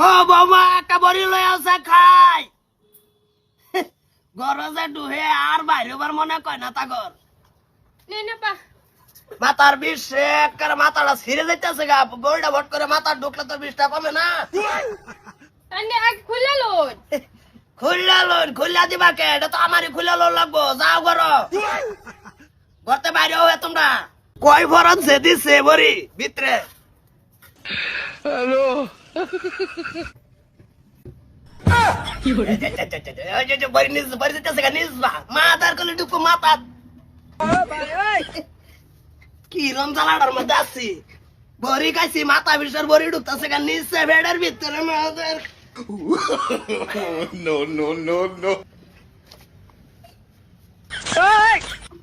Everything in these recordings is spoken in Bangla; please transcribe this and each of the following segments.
ও বাবা একটা বড়ি লই আসে খাই গরজে ডুহে আর বাইরেবার মনে কয় না তাগর নে না পা মাথার বিষ একের মাথাটা ছিঁড়ে যাইতেছে গা বড়িটা ভট করে মাথা ঢুকলে তো বিষটা কমে না আনে আগ খুলে লোন খুললা দিবা কে এটা তো আমারই খুলে লোন লাগবো যাও করো ঘরতে বাইরে হয়ে তোমরা কয় ফরন সে দিছে বড়ি ভিতরে হ্যালো মাথার কলে ঢুকো মাথা কি রমজালাটার মধ্যে আসছি বড়ি খাইছি মাথা বিষের বড়ি ঢুকতেছে গা নিচে বেডের ভিতরে মাথার নো নো নো নো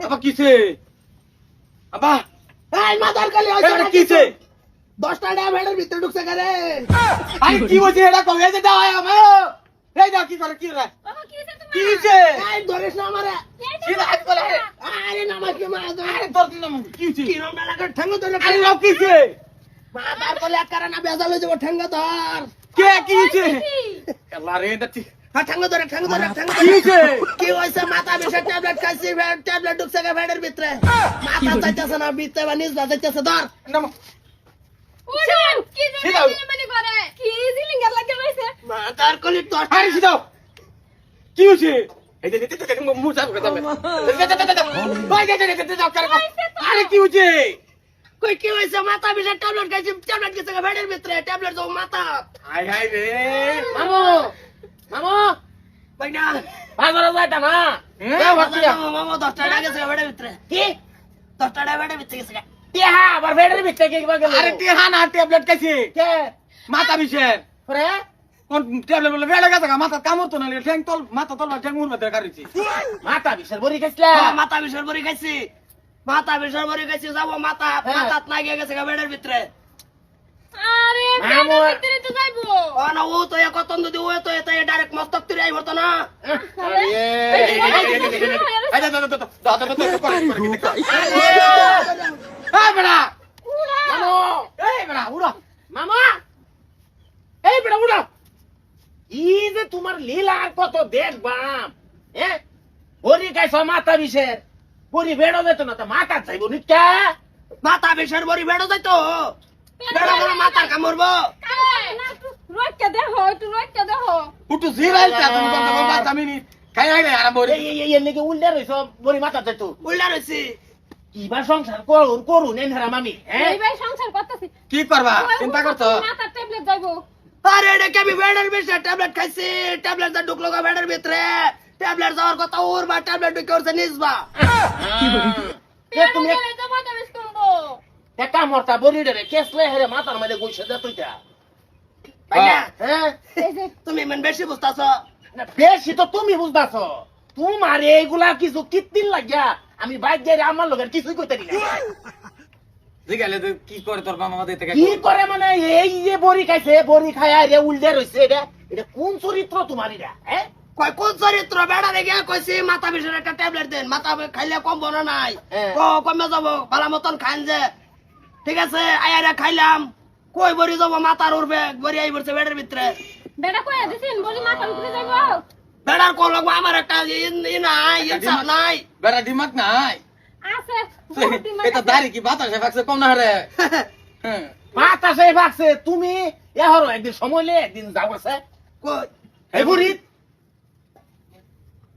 আবার কিছে আবা এই মাথার কলে এটা কিছে 10টা ডা বেডের ভিতরে ঢুকছে গা রে আরে কি বলছিস এটা কবে যে দাও আমার এই দাও কি করে কি রে বাবা কি হইছে তোমার কিছে এই ধরিস না আমারে কি রাখ বলে আরে নামাজ কি মা আরে তোর দিন কিছে কি রমটা লাগা ঠ্যাঙ্গ ধরে আরে লাও কিছে মাথার কলে কারণ না বেজাল হয়ে যাব ঠ্যাঙ্গ ধর কে কিছে আল্লাহ রে দতি ঠ্যাঙ্গ ধরে কিছে কি হইছে মাথা বিষের ট্যাবলেট খাইছি ট্যাবলেট ঢুকছে গা বেডের ভিতরে মাথা যাইতেছে না ভিতরে বা নিচ যাইতেছে ধর নাম উড়ান কি সিদাও। জানি মানে করে কি জিলিঙ্গার লাগে রইছে মাথার কলে তো আরে সিদাও কি হইছে এই যে মুছা করে যাবে ভাই যাও করে আরে কি হইছে কই কি হইছে মাথা বিষের ট্যাবলেট খাইছি ট্যাবলেট গেছে গা বেডের ভিতরে ট্যাবলেট দাও মাথা হাই হাই রে মামু মামু বাইনা বাজারে যাইতা না এ ভাতিয়া মামা 10টা ডা গেছে গা বেডের ভিতরে কি 10টা ডা বেডের ভিতরে গেছে গা টিহা আবার বেডের ভিতরে কি গেল আরে টিহা না ট্যাবলেট খাইছি কে মাথা বিষের পরে কোন ট্যাবলেট বলে বেড়ে গেছে মাথা কামড় তো না ঠ্যাং তল মাথা তল ঠ্যাং মুর মধ্যে কারিছি মাথা বিষের বড়ি খাইছলা মাথা বিষের বড়ি খাইছি যাবো মাথা মাথাত না গিয়ে গেছে গা বেডের ভিতরে আরে মামু। পেটের ভিতরে তো যাইবো ও না ও তো এক কতন যদি ও তো এতে ডাইরেক্ট মস্তক তুই আইব তো না তোমার লীলা কত দেখবাম বড়ি খাইছ মাথা বিষের বড়ি বেড়ো যেত না তো মাথা চাইব নিকা মাথা বিষের বড়ি বেড়ো যাইতো বেড়ো করে মাথার কামড়বো রইকে দেখো একটু রইকে দেখো উঠু জিরাইতা তুমি কথা বলবা জামিনি খাই আইলে আর বড়ি এই লেগে উল্টা রইছ বড়ি মাথা চাইতো উল্টা রয়েছি কিবা সংসার করুন করুন এনহারা মামি হ্যাঁ এই ভাই সংসার করতেছি কি করবা চিন্তা করছো মাথা ট্যাবলেট যাইবো আরে এটা কি আমি বেডের ভিতরে ট্যাবলেট খাইছি ট্যাবলেট যা ঢুকলো গা বেডের ভিতরে ট্যাবলেট যাওয়ার কথা ওর বা ট্যাবলেট ঢুকে ওরছে নিসবা তুমি পেটে তো মাথা বেশ করবো একটা মরতা বড়ি রে কেসলে হেরে মাথার মধ্যে গুইছে দে তুইটা ভাইয়া হ্যাঁ এই যে তুমি ইমান বেশি বুঝতাছ না বেশি তো তুমি বুঝতাছ তোমার এইগুলা কিছু কিত্তিন লাগিয়া আমি বাইক যাই আমার লোকের কিছুই কইতে দিই না জিগালে তো কি করে তোর মামা মাদের থেকে কি করে মানে এই যে বড়ি খাইছে বড়ি খায়া রে উল্টে রইছে এটা এটা কোন চরিত্র তোমার এটা হ্যাঁ কয় কোন চরিত্র বেড়া রেগে কইছি মাথা বিষের একটা ট্যাবলেট দেন মাথা খাইলে কম বনা নাই হ্যাঁ। কমে যাবো ভালো মতন খান যে ঠিক আছে আয়ারে খাইলাম কই বড়ি যাবো মাথার উঠবে বড়ি আই পড়ছে বেডের ভিতরে বেটা কইয়া দিছেন বলি মাথার উপরে যাইবো বেড়ার কোন লাগবো আমার একটা নাই ইচ্ছা নাই বেড়া দিমাগ নাই আছে এটা দাড়ি কি বাতাসে ফাকছে কম না রে হ্যাঁ মাথা সেই ভাগছে তুমি এহরো একদিন সময় লে একদিন যাও আছে কই এই বুড়ি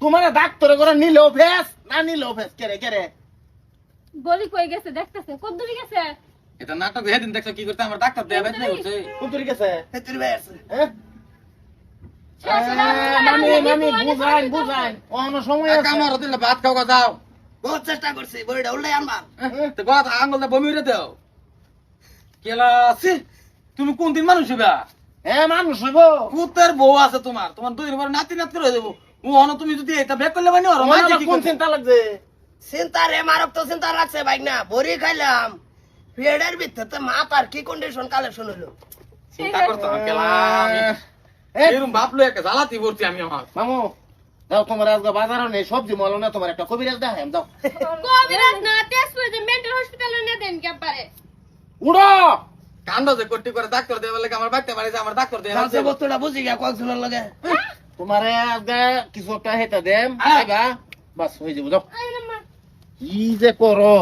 তোমার ডাক্তার করে নিলেও ফেস না নিলেও ফেস কেরে কেরে বলি কই গেছে দেখতেছে কত দূরে গেছে এটা নাটক হেদিন দেখছো কি করতে আমার ডাক্তার দেয়া বেশ নাই হচ্ছে কুতুরি গেছে হেতুরি ভাই আছে হ্যাঁ মামি মামি বুঝাইন বুঝাইন অন্য সময় আছে কামড় দিলে ভাত খাওয়া যাও বহুত চেষ্টা করছি বড়িটা উল্টাই আনবার তো বাদ আঙ্গুল দা বমি রে দাও কেলা সি তুমি কোন দিন মানুষ হইবা হ্যাঁ মানুষ হইব পুতের বউ আছে তোমার তোমার দুই নম্বর নাতি নাতি হয়ে যাবো ও অন তুমি যদি এটা ব্যাক করলে মানে ওর মাঝে কি কোন করছে চিন্তা লাগছে চিন্তা রে মারক তো চিন্তা রাখছে বাইক না বড়ি খাইলাম পেটের ভিতরে মাথার কি কন্ডিশন কালেকশন হলো চিন্তা করতে হবে কেলা আমি এরকম ভাবলো একটা জ্বালাতি ভর্তি আমি আমার মামু যাও তোমার আজকে বাজারও নেই সবজি মলো না তোমার একটা কবিরাজ দেখাই যাও কবিরাজ না টেস্ট করে যে মেন্টাল হসপিটালে নিয়ে দেন কে পারে উড়ো কাণ্ড যে করতে করে ডাক্তার দেবে বলে আমার বাচ্চা বাড়ি আমার ডাক্তার দিয়ে যাচ্ছে বস্তুটা বুঝি গিয়া কয়েকজনের লগে তোমারে আজকে কিছু একটা হেতা দেম হ্যাঁ। আইবা বাস হয়ে যাবো যাও আরে মা কি যে করো